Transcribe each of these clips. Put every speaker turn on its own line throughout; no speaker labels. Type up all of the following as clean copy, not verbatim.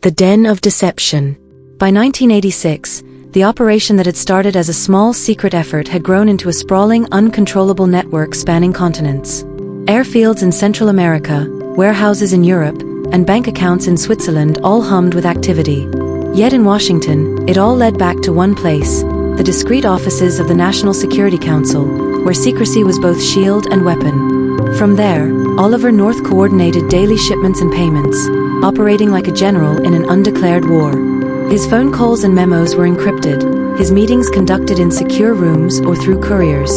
The Den of Deception. By 1986, the operation that had started as a small secret effort had grown into a sprawling, uncontrollable network spanning continents. Airfields in Central America, warehouses in Europe, and bank accounts in Switzerland all hummed with activity. Yet in Washington, it all led back to one place, the discreet offices of the National Security Council, where secrecy was both shield and weapon. From there, Oliver North coordinated daily shipments and payments, operating like a general in an undeclared war. His phone calls and memos were encrypted, his meetings conducted in secure rooms or through couriers.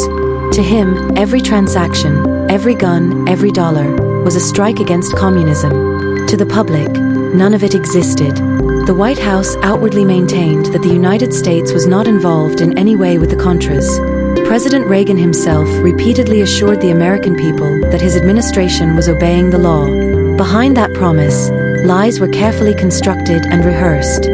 To him, every transaction, every gun, every dollar, was a strike against communism. To the public, none of it existed. The White House outwardly maintained that the United States was not involved in any way with the Contras. President Reagan himself repeatedly assured the American people that his administration was obeying the law. Behind that promise, lies were carefully constructed and rehearsed.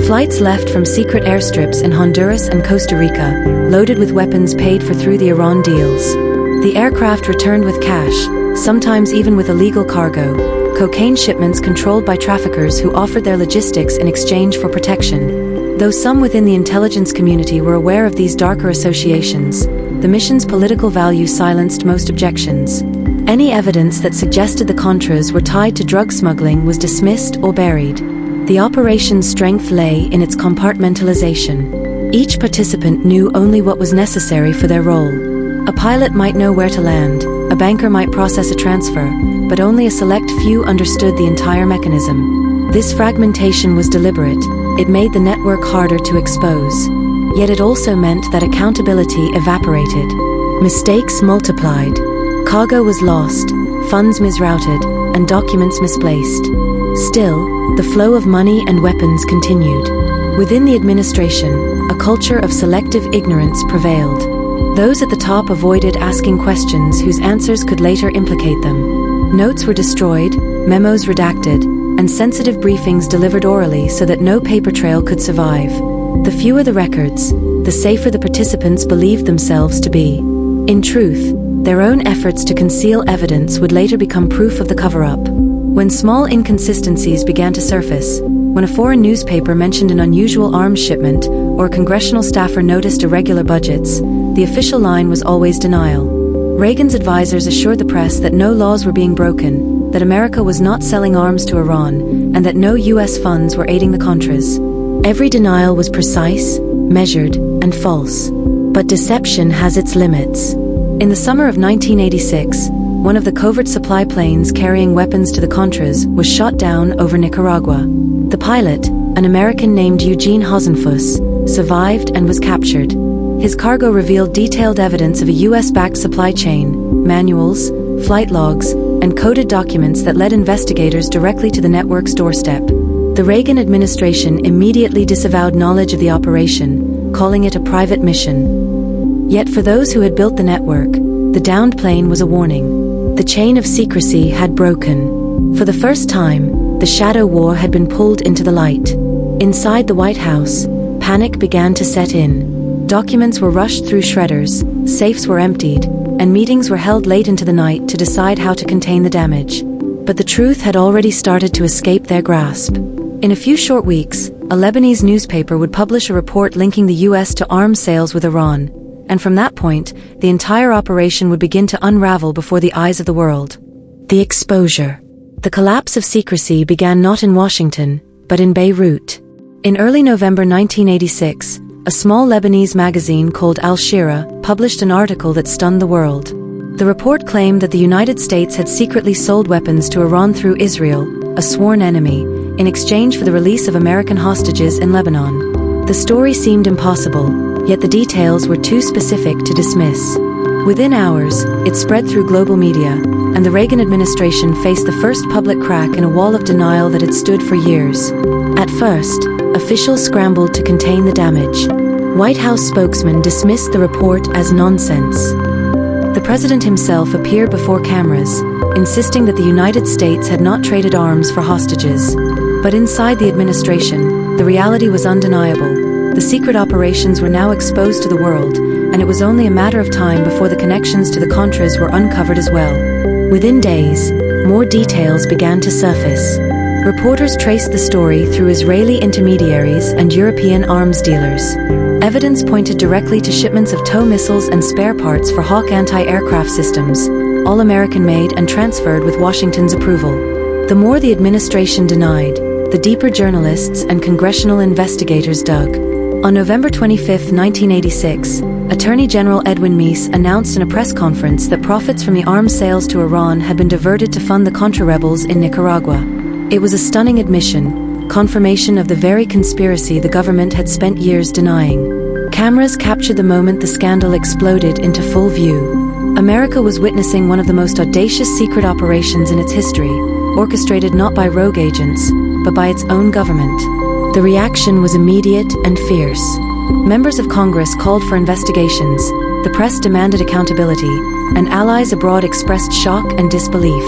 Flights left from secret airstrips in Honduras and Costa Rica, loaded with weapons paid for through the Iran deals. The aircraft returned with cash, sometimes even with illegal cargo, cocaine shipments controlled by traffickers who offered their logistics in exchange for protection. Though some within the intelligence community were aware of these darker associations, the mission's political value silenced most objections. Any evidence that suggested the Contras were tied to drug smuggling was dismissed or buried. The operation's strength lay in its compartmentalization. Each participant knew only what was necessary for their role. A pilot might know where to land, a banker might process a transfer, but only a select few understood the entire mechanism. This fragmentation was deliberate. It made the network harder to expose. Yet it also meant that accountability evaporated. Mistakes multiplied. Cargo was lost, funds misrouted, and documents misplaced. Still, the flow of money and weapons continued. Within the administration, a culture of selective ignorance prevailed. Those at the top avoided asking questions whose answers could later implicate them. Notes were destroyed, memos redacted, and sensitive briefings delivered orally so that no paper trail could survive. The fewer the records, the safer the participants believed themselves to be. In truth, their own efforts to conceal evidence would later become proof of the cover-up. When small inconsistencies began to surface, when a foreign newspaper mentioned an unusual arms shipment or a congressional staffer noticed irregular budgets, the official line was always denial. Reagan's advisors assured the press that no laws were being broken, that America was not selling arms to Iran, and that no U.S. funds were aiding the Contras. Every denial was precise, measured, and false. But deception has its limits. In the summer of 1986, one of the covert supply planes carrying weapons to the Contras was shot down over Nicaragua. The pilot, an American named Eugene Hosenfuss, survived and was captured. His cargo revealed detailed evidence of a U.S.-backed supply chain, manuals, flight logs, and coded documents that led investigators directly to the network's doorstep. The Reagan administration immediately disavowed knowledge of the operation, calling it a private mission. Yet for those who had built the network, the downed plane was a warning. The chain of secrecy had broken. For the first time, the shadow war had been pulled into the light. Inside the White House, panic began to set in. Documents were rushed through shredders, safes were emptied, and meetings were held late into the night to decide how to contain the damage. But the truth had already started to escape their grasp. In a few short weeks, a Lebanese newspaper would publish a report linking the U.S. to arms sales with Iran, and from that point, the entire operation would begin to unravel before the eyes of the world. The exposure. The collapse of secrecy began not in Washington, but in Beirut. In early November 1986, a small Lebanese magazine called Al-Shira published an article that stunned the world. The report claimed that the United States had secretly sold weapons to Iran through Israel, a sworn enemy, in exchange for the release of American hostages in Lebanon. The story seemed impossible, yet the details were too specific to dismiss. Within hours, it spread through global media, and the Reagan administration faced the first public crack in a wall of denial that had stood for years. At first, officials scrambled to contain the damage. White House spokesmen dismissed the report as nonsense. The president himself appeared before cameras, insisting that the United States had not traded arms for hostages. But inside the administration, the reality was undeniable. The secret operations were now exposed to the world, and it was only a matter of time before the connections to the Contras were uncovered as well. Within days, more details began to surface. Reporters traced the story through Israeli intermediaries and European arms dealers. Evidence pointed directly to shipments of tow missiles and spare parts for Hawk anti-aircraft systems, all American-made and transferred with Washington's approval. The more the administration denied, the deeper journalists and congressional investigators dug. On November 25, 1986, Attorney General Edwin Meese announced in a press conference that profits from the arms sales to Iran had been diverted to fund the Contra rebels in Nicaragua. It was a stunning admission, confirmation of the very conspiracy the government had spent years denying. Cameras captured the moment the scandal exploded into full view. America was witnessing one of the most audacious secret operations in its history, orchestrated not by rogue agents, but by its own government. The reaction was immediate and fierce. Members of Congress called for investigations, the press demanded accountability, and allies abroad expressed shock and disbelief.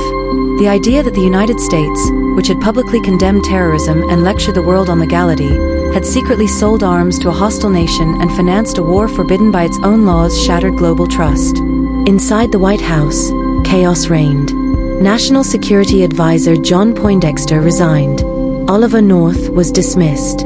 The idea that the United States, which had publicly condemned terrorism and lectured the world on legality, had secretly sold arms to a hostile nation and financed a war forbidden by its own laws shattered global trust. Inside the White House, chaos reigned. National Security Advisor John Poindexter resigned. Oliver North was dismissed.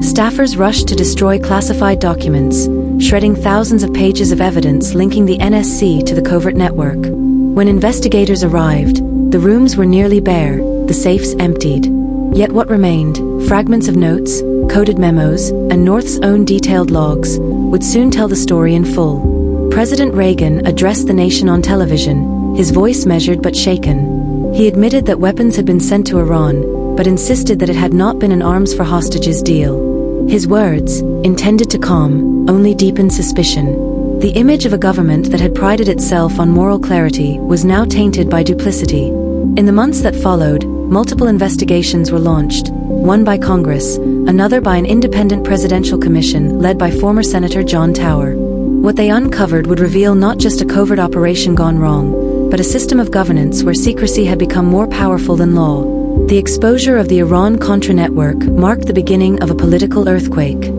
Staffers rushed to destroy classified documents, shredding thousands of pages of evidence linking the NSC to the covert network. When investigators arrived, the rooms were nearly bare, the safes emptied. Yet what remained, fragments of notes, coded memos, and North's own detailed logs, would soon tell the story in full. President Reagan addressed the nation on television, his voice measured but shaken. He admitted that weapons had been sent to Iran, but insisted that it had not been an arms for hostages deal. His words, intended to calm, only deepened suspicion. The image of a government that had prided itself on moral clarity was now tainted by duplicity. In the months that followed, multiple investigations were launched, one by Congress, another by an independent presidential commission led by former Senator John Tower. What they uncovered would reveal not just a covert operation gone wrong, but a system of governance where secrecy had become more powerful than law. The exposure of the Iran-Contra network marked the beginning of a political earthquake.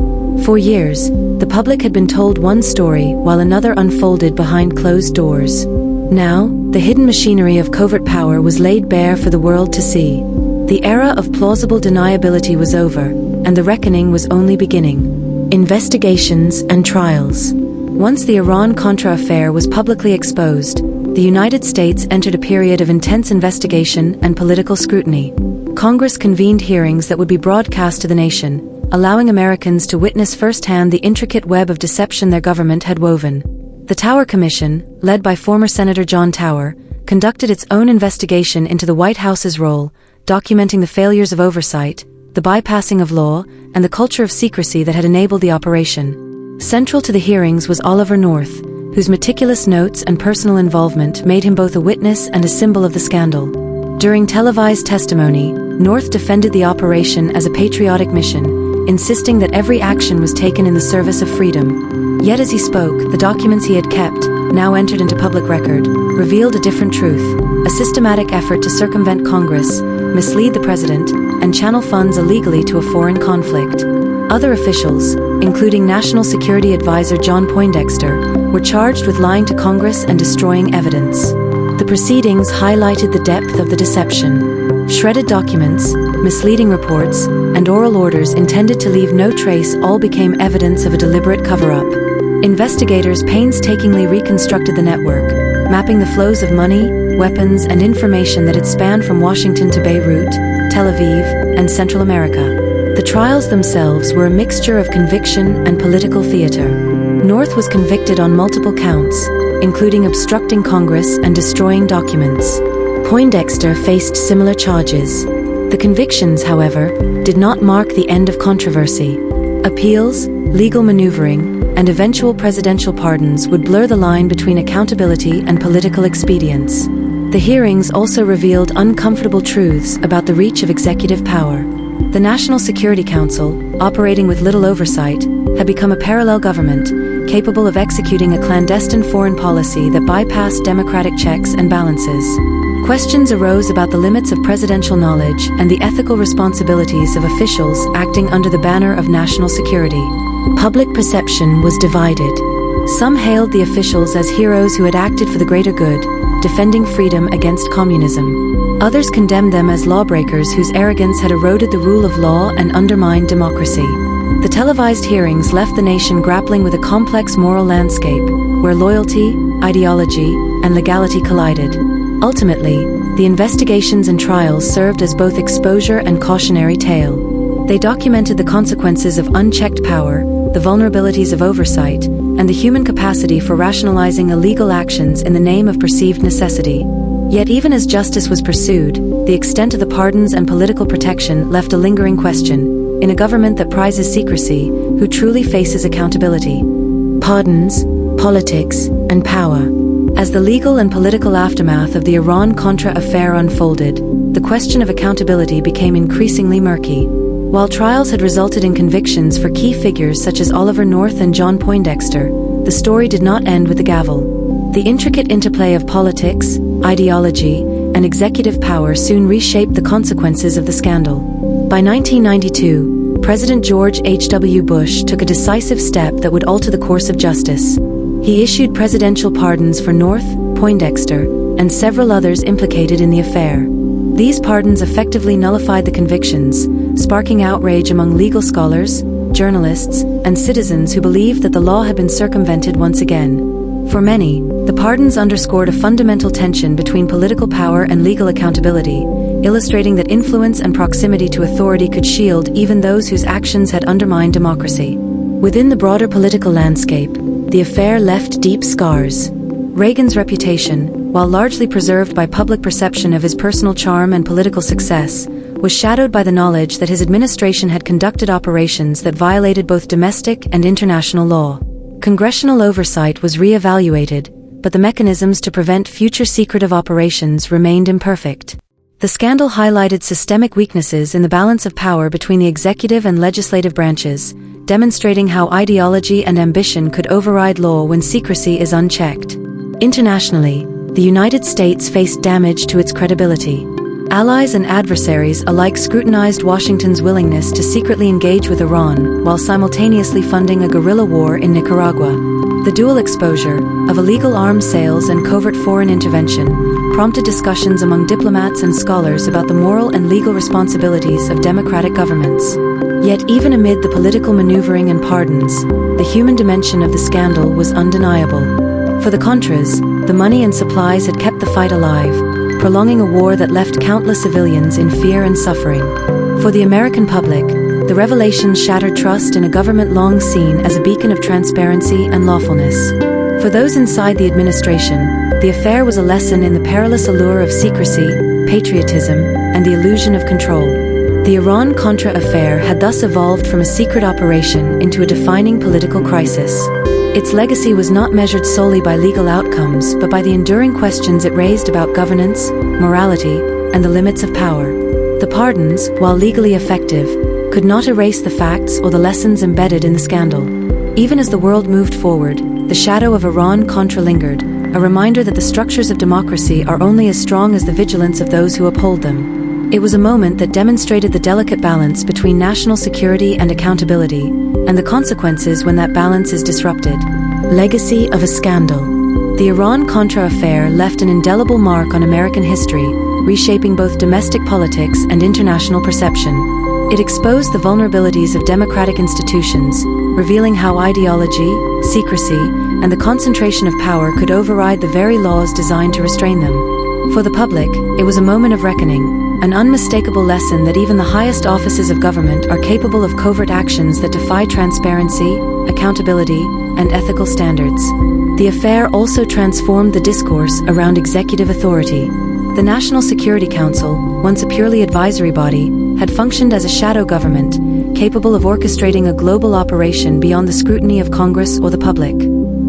For years, the public had been told one story while another unfolded behind closed doors. Now, the hidden machinery of covert power was laid bare for the world to see. The era of plausible deniability was over, and the reckoning was only beginning. Investigations and trials. Once the Iran-Contra affair was publicly exposed, the United States entered a period of intense investigation and political scrutiny. Congress convened hearings that would be broadcast to the nation, allowing Americans to witness firsthand the intricate web of deception their government had woven. The Tower Commission, led by former Senator John Tower, conducted its own investigation into the White House's role, documenting the failures of oversight, the bypassing of law, and the culture of secrecy that had enabled the operation. Central to the hearings was Oliver North, whose meticulous notes and personal involvement made him both a witness and a symbol of the scandal. During televised testimony, North defended the operation as a patriotic mission, insisting that every action was taken in the service of freedom. Yet as he spoke, the documents he had kept, now entered into public record, revealed a different truth, a systematic effort to circumvent Congress, mislead the president, and channel funds illegally to a foreign conflict. Other officials, including National Security Advisor John Poindexter, were charged with lying to Congress and destroying evidence. The proceedings highlighted the depth of the deception. Shredded documents, misleading reports, and oral orders intended to leave no trace all became evidence of a deliberate cover-up. Investigators painstakingly reconstructed the network, mapping the flows of money, weapons, and information that had spanned from Washington to Beirut, Tel Aviv, and Central America. The trials themselves were a mixture of conviction and political theater. North was convicted on multiple counts, including obstructing Congress and destroying documents. Poindexter faced similar charges. The convictions, however, did not mark the end of controversy. Appeals, legal maneuvering, and eventual presidential pardons would blur the line between accountability and political expedience. The hearings also revealed uncomfortable truths about the reach of executive power. The National Security Council, operating with little oversight, had become a parallel government, capable of executing a clandestine foreign policy that bypassed democratic checks and balances. Questions arose about the limits of presidential knowledge and the ethical responsibilities of officials acting under the banner of national security. Public perception was divided. Some hailed the officials as heroes who had acted for the greater good, defending freedom against communism. Others condemned them as lawbreakers whose arrogance had eroded the rule of law and undermined democracy. The televised hearings left the nation grappling with a complex moral landscape, where loyalty, ideology, and legality collided. Ultimately, the investigations and trials served as both exposure and cautionary tale. They documented the consequences of unchecked power, the vulnerabilities of oversight, and the human capacity for rationalizing illegal actions in the name of perceived necessity. Yet even as justice was pursued, the extent of the pardons and political protection left a lingering question. In a government that prizes secrecy, who truly faces accountability? Pardons, politics, and power. As the legal and political aftermath of the Iran-Contra affair unfolded, the question of accountability became increasingly murky. While trials had resulted in convictions for key figures such as Oliver North and John Poindexter, the story did not end with the gavel. The intricate interplay of politics, ideology, and executive power soon reshaped the consequences of the scandal. By 1992, President George H.W. Bush took a decisive step that would alter the course of justice. He issued presidential pardons for North, Poindexter, and several others implicated in the affair. These pardons effectively nullified the convictions, sparking outrage among legal scholars, journalists, and citizens who believed that the law had been circumvented once again. For many, the pardons underscored a fundamental tension between political power and legal accountability, illustrating that influence and proximity to authority could shield even those whose actions had undermined democracy. Within the broader political landscape, the affair left deep scars. Reagan's reputation, while largely preserved by public perception of his personal charm and political success, was shadowed by the knowledge that his administration had conducted operations that violated both domestic and international law. Congressional oversight was re-evaluated, but the mechanisms to prevent future secretive operations remained imperfect. The scandal highlighted systemic weaknesses in the balance of power between the executive and legislative branches, demonstrating how ideology and ambition could override law when secrecy is unchecked. Internationally, the United States faced damage to its credibility. Allies and adversaries alike scrutinized Washington's willingness to secretly engage with Iran while simultaneously funding a guerrilla war in Nicaragua. The dual exposure of illegal arms sales and covert foreign intervention prompted discussions among diplomats and scholars about the moral and legal responsibilities of democratic governments. Yet even amid the political maneuvering and pardons, the human dimension of the scandal was undeniable. For the Contras, the money and supplies had kept the fight alive, prolonging a war that left countless civilians in fear and suffering. For the American public, the revelations shattered trust in a government long seen as a beacon of transparency and lawfulness. For those inside the administration, the affair was a lesson in the perilous allure of secrecy, patriotism, and the illusion of control. The Iran-Contra affair had thus evolved from a secret operation into a defining political crisis. Its legacy was not measured solely by legal outcomes, but by the enduring questions it raised about governance, morality, and the limits of power. The pardons, while legally effective, could not erase the facts or the lessons embedded in the scandal. Even as the world moved forward, the shadow of Iran-Contra lingered, a reminder that the structures of democracy are only as strong as the vigilance of those who uphold them. It was a moment that demonstrated the delicate balance between national security and accountability, and the consequences when that balance is disrupted. Legacy of a scandal. The Iran-Contra affair left an indelible mark on American history, reshaping both domestic politics and international perception. It exposed the vulnerabilities of democratic institutions, revealing how ideology, secrecy, and the concentration of power could override the very laws designed to restrain them. For the public, it was a moment of reckoning, an unmistakable lesson that even the highest offices of government are capable of covert actions that defy transparency, accountability, and ethical standards. The affair also transformed the discourse around executive authority. The National Security Council, once a purely advisory body, had functioned as a shadow government, capable of orchestrating a global operation beyond the scrutiny of Congress or the public.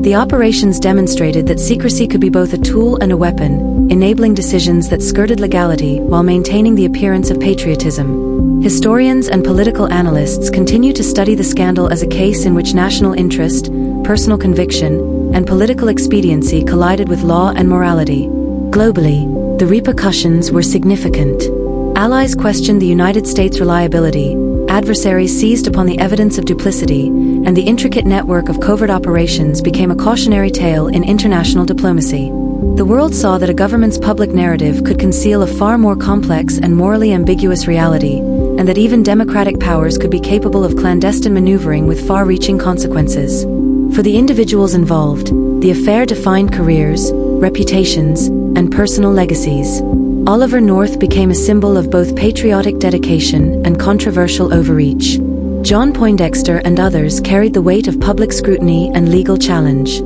The operations demonstrated that secrecy could be both a tool and a weapon, enabling decisions that skirted legality while maintaining the appearance of patriotism. Historians and political analysts continue to study the scandal as a case in which national interest, personal conviction, and political expediency collided with law and morality. Globally, the repercussions were significant. Allies questioned the United States' reliability, adversaries seized upon the evidence of duplicity, and the intricate network of covert operations became a cautionary tale in international diplomacy. The world saw that a government's public narrative could conceal a far more complex and morally ambiguous reality, and that even democratic powers could be capable of clandestine maneuvering with far-reaching consequences. For the individuals involved, the affair defined careers, reputations, and personal legacies. Oliver North became a symbol of both patriotic dedication and controversial overreach. John Poindexter and others carried the weight of public scrutiny and legal challenge.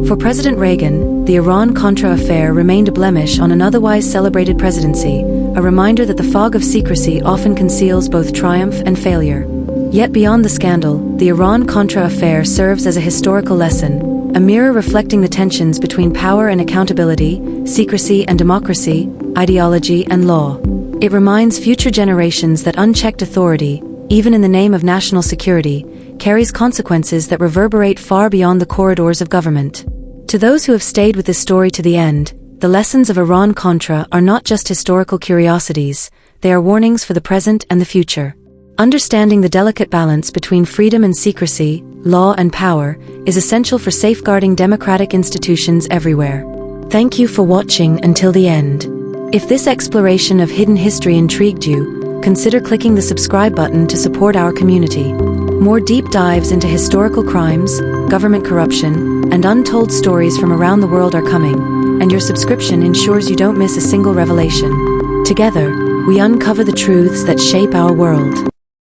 For President Reagan, the Iran-Contra affair remained a blemish on an otherwise celebrated presidency, a reminder that the fog of secrecy often conceals both triumph and failure. Yet beyond the scandal, the Iran-Contra affair serves as a historical lesson, a mirror reflecting the tensions between power and accountability, secrecy and democracy, ideology and law. It reminds future generations that unchecked authority, even in the name of national security, carries consequences that reverberate far beyond the corridors of government. To those who have stayed with this story to the end, the lessons of Iran-Contra are not just historical curiosities, they are warnings for the present and the future. Understanding the delicate balance between freedom and secrecy, law and power, is essential for safeguarding democratic institutions everywhere. Thank you for watching until the end. If this exploration of hidden history intrigued you, consider clicking the subscribe button to support our community. More deep dives into historical crimes, government corruption, and untold stories from around the world are coming, and your subscription ensures you don't miss a single revelation. Together, we uncover the truths that shape our world.